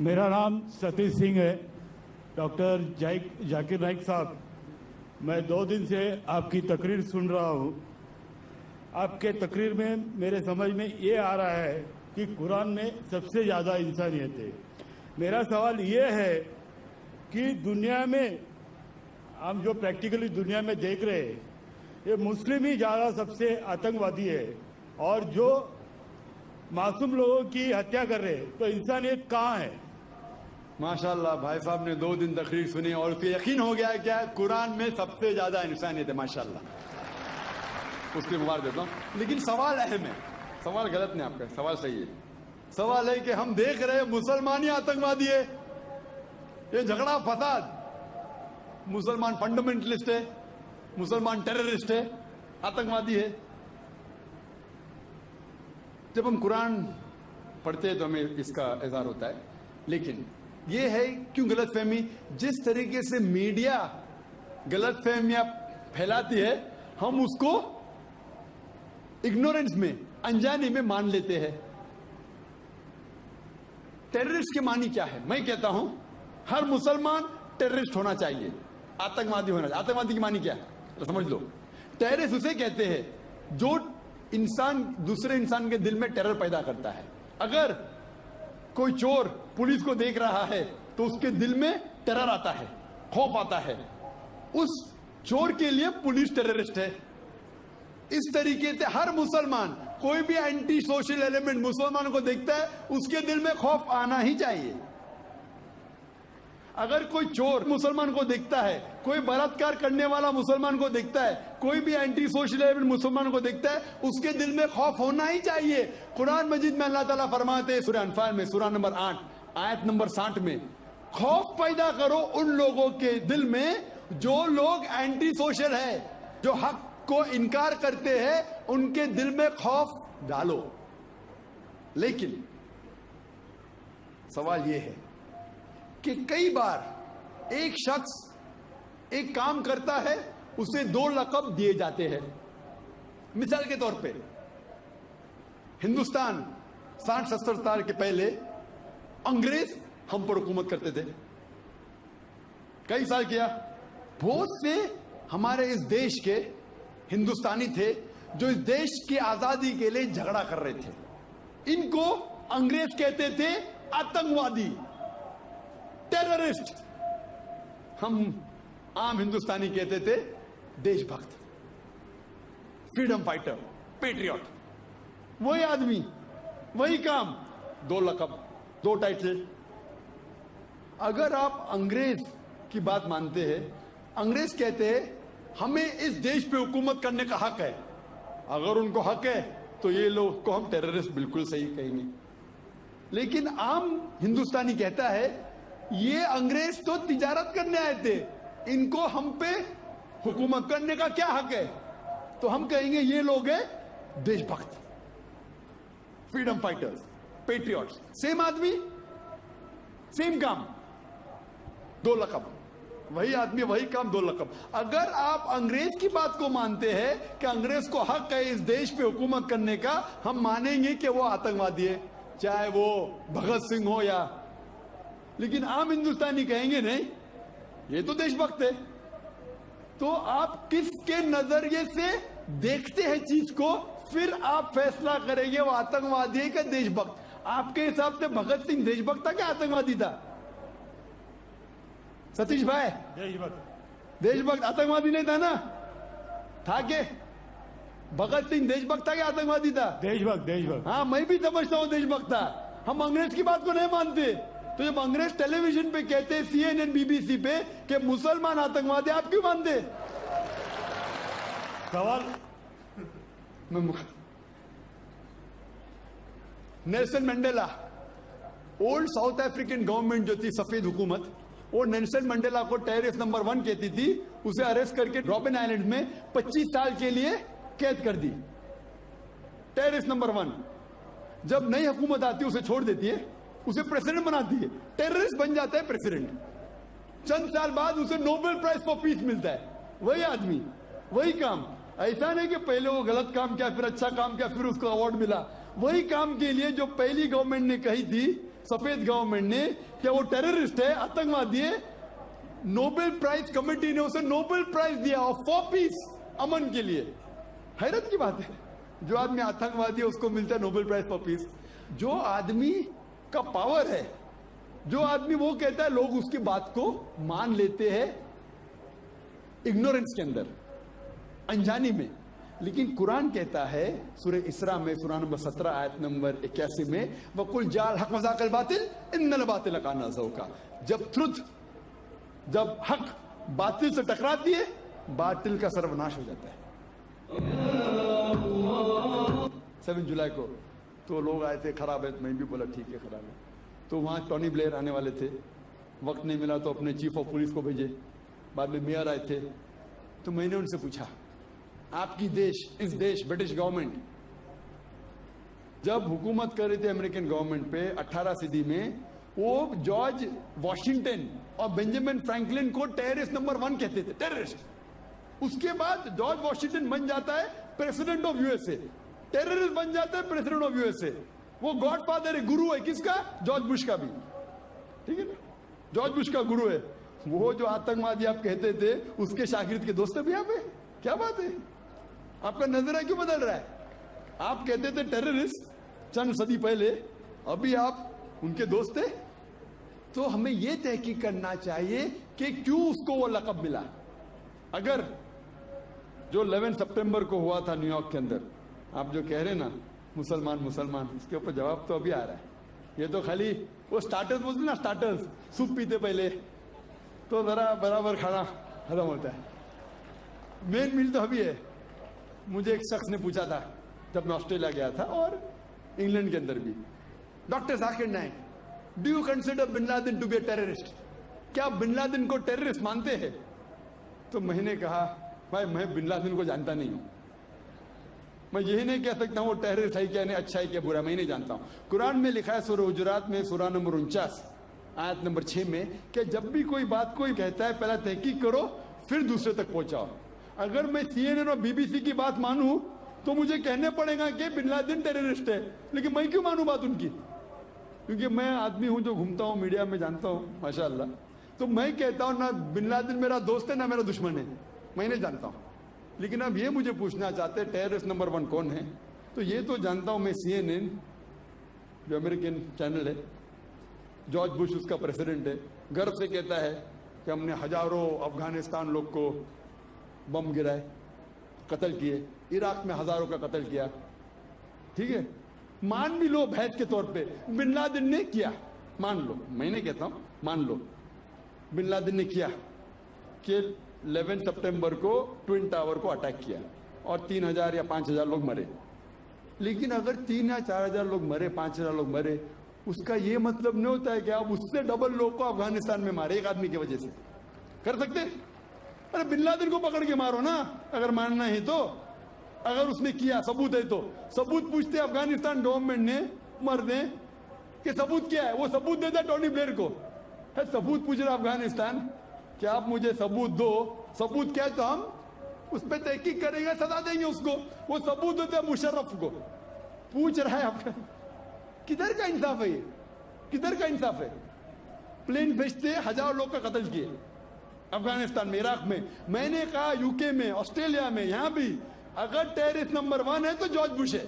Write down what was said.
मेरा नाम सतीश सिंह है। डॉक्टर जाकिर नाइक साहब, मैं 2 दिन से आपकी तकरीर सुन रहा हूँ। आपके तकरीर में मेरे समझ में ये आ रहा है कि कुरान में सबसे ज़्यादा इंसानियत है। मेरा सवाल ये है कि दुनिया में हम जो प्रैक्टिकली दुनिया में देख रहे हैं, ये मुस्लिम ही ज़्यादा सबसे आतंकवादी है और जो मासूम लोगों की हत्या कर रहे हैं, तो इंसानियत कहाँ है? माशाल्लाह, भाई साहब ने 2 दिन तकरीर सुनी और फिर यकीन हो गया क्या कुरान में सबसे ज्यादा इंसानियत है। माशाल्लाह, उसकी मुबारक देता हूं। लेकिन सवाल अहम है, सवाल गलत नहीं आपका, सवाल सही है। सवाल है कि हम देख रहे हैं मुसलमान ही आतंकवादी है। ये झगड़ा फसाद, मुसलमान फंडामेंटलिस्ट है, मुसलमान टेररिस्ट है, आतंकवादी है। जब हम कुरान पढ़ते हैं तो हमें इसका एहसास होता है। लेकिन ये है क्यों गलतफहमी, जिस तरीके से मीडिया गलतफहमियां फैलाती है, हम उसको इग्नोरेंस में, अनजाने में मान लेते हैं। टेररिस्ट के मानी क्या है? मैं कहता हूं हर मुसलमान टेररिस्ट होना चाहिए, आतंकवादी होना चाहिए। आतंकवादी की मानी क्या है तो समझ लो। टेररिस्ट उसे कहते हैं जो इंसान दूसरे इंसान के दिल में टेरर पैदा करता है। अगर कोई चोर पुलिस को देख रहा है तो उसके दिल में टेरर आता है, खौफ आता है। उस चोर के लिए पुलिस टेररिस्ट है। इस तरीके से हर मुसलमान, कोई भी एंटी सोशल एलिमेंट मुसलमान को देखता है, उसके दिल में खौफ आना ही चाहिए। अगर कोई चोर मुसलमान को देखता है, कोई बलात्कार करने वाला मुसलमान को देखता है, कोई भी एंटी सोशल एलिमेंट मुसलमान को देखता है, उसके दिल में खौफ होना ही चाहिए। कुरान मजीद में अल्लाह ताला फरमाते हैं सूरह अनफाल में, सूरह नंबर 8 आयत नंबर 60 में, खौफ पैदा करो उन लोगों के दिल में जो लोग एंटी सोशल है, जो हक को इनकार करते हैं, उनके दिल में खौफ डालो। लेकिन सवाल यह है कि कई बार एक शख्स एक काम करता है, उसे 2 लक़ब दिए जाते हैं। मिसाल के तौर पे हिंदुस्तान 60-70 साल के पहले अंग्रेज हम पर हुकूमत करते थे, कई साल किया। बहुत से हमारे इस देश के हिंदुस्तानी थे जो इस देश की आजादी के लिए झगड़ा कर रहे थे। इनको अंग्रेज कहते थे आतंकवादी, टेररिस्ट। हम आम हिंदुस्तानी कहते थे देशभक्त, फ्रीडम फाइटर, पेट्रियट। वही आदमी, वही काम, 2 लक़ब, 2 टाइटल। अगर आप अंग्रेज की बात मानते हैं, अंग्रेज कहते हैं हमें इस देश पे हुकूमत करने का हक है। अगर उनको हक है तो ये लोग को हम टेररिस्ट बिल्कुल सही कहेंगे। लेकिन आम हिंदुस्तानी कहता है ये अंग्रेज तो तिजारत करने आए थे, इनको हम पे हुकूमत करने का क्या हक है? तो हम कहेंगे ये लोग हैं देशभक्त, फ्रीडम फाइटर्स, पेट्रियट्स। सेम आदमी, सेम काम, 2 लक़ब। वही आदमी, वही काम, 2 लक़ब। अगर आप अंग्रेज की बात को मानते हैं कि अंग्रेज को हक है इस देश पे हुकूमत करने का, हम मानेंगे कि वो आतंकवादी है, चाहे वो भगत सिंह हो या। लेकिन आम हिंदुस्तानी कहेंगे नहीं, ये तो देशभक्त है। तो आप किसके नजरिए से देखते हैं चीज को, फिर आप फैसला करेंगे वो आतंकवादी है क्या देशभक्त। आपके हिसाब से भगत सिंह देशभक्त था क्या आतंकवादी था? सतीश भाई, देशभक्त आतंकवादी नहीं था ना? था के भगत सिंह देशभक्त था क्या आतंकवादी था? देशभक्त। हाँ, मैं भी समझता हूँ देशभक्त था। हम अंग्रेज की बात को नहीं मानते। तो जब अंग्रेज टेलीविजन पे कहते हैं, CNN BBC पे, कि मुसलमान आतंकवादी, आप क्यों मानते? सवाल Nelson Mandela, old south African government जो थी, सफेद हुकूमत, वो नेल्सन मंडेला को टेररिस्ट नंबर 1 कहती थी। उसे अरेस्ट करके रॉबिन आइलैंड में 25 साल के लिए कैद कर दी। Terrorist number 1। जब नई हुकूमत आती है उसे छोड़ देती है, उसे प्रेसिडेंट बनाती है, टेररिस्ट बन जाता है प्रेसिडेंट। चंद साल बाद उसे नोबेल प्राइज फॉर पीस मिलता है। वही आदमी, वही काम। ऐसा नहीं कि पहले वो गलत काम किया, फिर अच्छा काम किया, फिर उसको अवार्ड मिला। वही काम के लिए जो पहली गवर्नमेंट ने कही थी सफेद गवर्नमेंट ने कि वो टेररिस्ट है, आतंकवादी है। नोबेल प्राइज कमेटी ने उसे नोबेल प्राइज दिया फॉर पीस, अमन के लिए। हैरत की बात है, जो आदमी आतंकवादी है उसको मिलता है नोबेल प्राइज फॉर पीस। जो आदमी का पावर है, जो आदमी वो कहता है, लोग उसकी बात को मान लेते हैं इग्नोरेंस के अंदर, अनजानी में। लेकिन कुरान कहता है सूरह इसरा में, सूरह नंबर 17 आयत नंबर 81 में, वकुल जाल हक मजाकल बातिल इन्नल बातिल काना ज़ौका। जब हक बातिल से टकराती है, बातिल का सर्वनाश हो जाता है। 7 जुलाई को तो लोग आए थे, खराब है, तो मैं भी बोला ठीक है खराब है। तो वहां टॉनी ब्लेयर आने वाले थे, वक्त नहीं मिला तो अपने चीफ ऑफ पुलिस को भेजे, बाद में मेयर आए थे। तो मैंने उनसे पूछा, आपकी देश, इस देश ब्रिटिश गवर्नमेंट जब हुकूमत कर रही थी अमेरिकन गवर्नमेंट पे 18 सदी में, वो जॉर्ज वॉशिंगटन और बेंजामिन फ्रैंकलिन को टेररिस्ट नंबर 1 कहते थे, टेररिस्ट। उसके बाद जॉर्ज वॉशिंगटन बन जाता है प्रेसिडेंट ऑफ यूएसए, टेररिस्ट बन जाता है प्रेसिडेंट ऑफ यूएसए। वो गॉडफादर है, गुरु है किसका? जॉर्ज बुश का भी, ठीक है ना, जॉर्ज बुश का गुरु है। वो जो आतंकवादी आप कहते थे, उसके शागिर्द के दोस्त भी आप है। क्या बात है, आपका नजरिया क्यों बदल रहा है? आप कहते थे टेररिस्ट चंद सदी पहले, अभी आप उनके दोस्त थे। तो हमें यह तहकीक करना चाहिए कि क्यों उसको वो लक़ब मिला। अगर जो 11 सितंबर को हुआ था न्यूयॉर्क के अंदर, आप जो कह रहे ना मुसलमान मुसलमान, इसके ऊपर जवाब तो अभी आ रहा है। ये तो खाली वो स्टार्टर्स बोलते ना, स्टार्टर्स, सूप पीते पहले तो जरा बराबर खाना खत्म होता है, मेन मील तो अभी है। मुझे एक शख्स ने पूछा था जब मैं ऑस्ट्रेलिया गया था, और इंग्लैंड के अंदर भी, Doctor Zakir Naik, do you consider bin Laden to be a terrorist? क्या बिन लादेन को टेररिस्ट मानते हैं? तो मैंने कहा, भाई मैं बिन लादेन को जानता नहीं हूं, मैं यही नहीं कह सकता हूं वो टेररिस्ट है क्या नहीं, अच्छा है क्या बुरा, मैं नहीं जानता हूं। कुरान में लिखा है सूरह हुजुरात में, सूरह नंबर 49 आयत नंबर 6 में, कि जब भी कोई बात कोई कहता है पहला तहकीक करो फिर दूसरे तक पहुंचाओ। अगर मैं CNN और BBC की बात मानूं तो मुझे कहने पड़ेगा कि बिन लादेन टेररिस्ट है, लेकिन मैं क्यों मानूं बात उनकी? क्योंकि मैं आदमी हूं जो घूमता हूं मीडिया में, जानता हूं माशाअल्लाह। तो मैं कहता हूं ना बिन लादेन मेरा दोस्त है ना मेरा दुश्मन है, मैं नहीं जानता हूं। लेकिन अब ये मुझे पूछना चाहते हैं टेररिस्ट नंबर 1 कौन है, तो ये तो जानता हूं मैं, CNN जो अमेरिकन चैनल है, जॉर्ज बुश उसका प्रेसिडेंट है, गर्व से कहता है कि हमने हजारों अफगानिस्तान लोग को बम गिराए, कत्ल किए, इराक में हजारों का कत्ल किया, ठीक है। मान भी लो बहस के तौर पे बिन लादेन ने किया, मान लो, मैं नहीं कहता हूं, मान लो बिन लादेन ने किया कि 11 सितंबर को ट्विन टावर को अटैक किया और 3000 या 5000 लोग मरे। लेकिन अगर 3 या 4000 लोग मरे, 5000 लोग मरे, उसका यह मतलब नहीं होता है कि आप उससे डबल लोग को अफगानिस्तान में मारे एक आदमी की वजह से। कर सकते? अरे बिन लादेन को पकड़ के मारो ना, अगर मानना है तो। अगर उसने किया, सबूत है तो सबूत पूछते अफगानिस्तान गवर्नमेंट ने, मर्दे कि सबूत क्या है, वो सबूत देता टोनी ब्लेयर को। है सबूत पूछ रहा अफगानिस्तान कि आप मुझे सबूत दो, सबूत क्या है तो हम उस पर तहकीक करेंगे, सजा देंगे उसको। वो सबूत देते मुशर्रफ को, पूछ रहा है आपका, किधर का इंसाफ है ये? किधर का इंसाफ है? प्लेन भेजते हजारों लोग का कत्ल किए अफगानिस्तान में, इराक में। मैंने कहा यूके में, ऑस्ट्रेलिया में, यहां भी अगर टेररिस्ट नंबर 1 है तो जॉर्ज बुश है।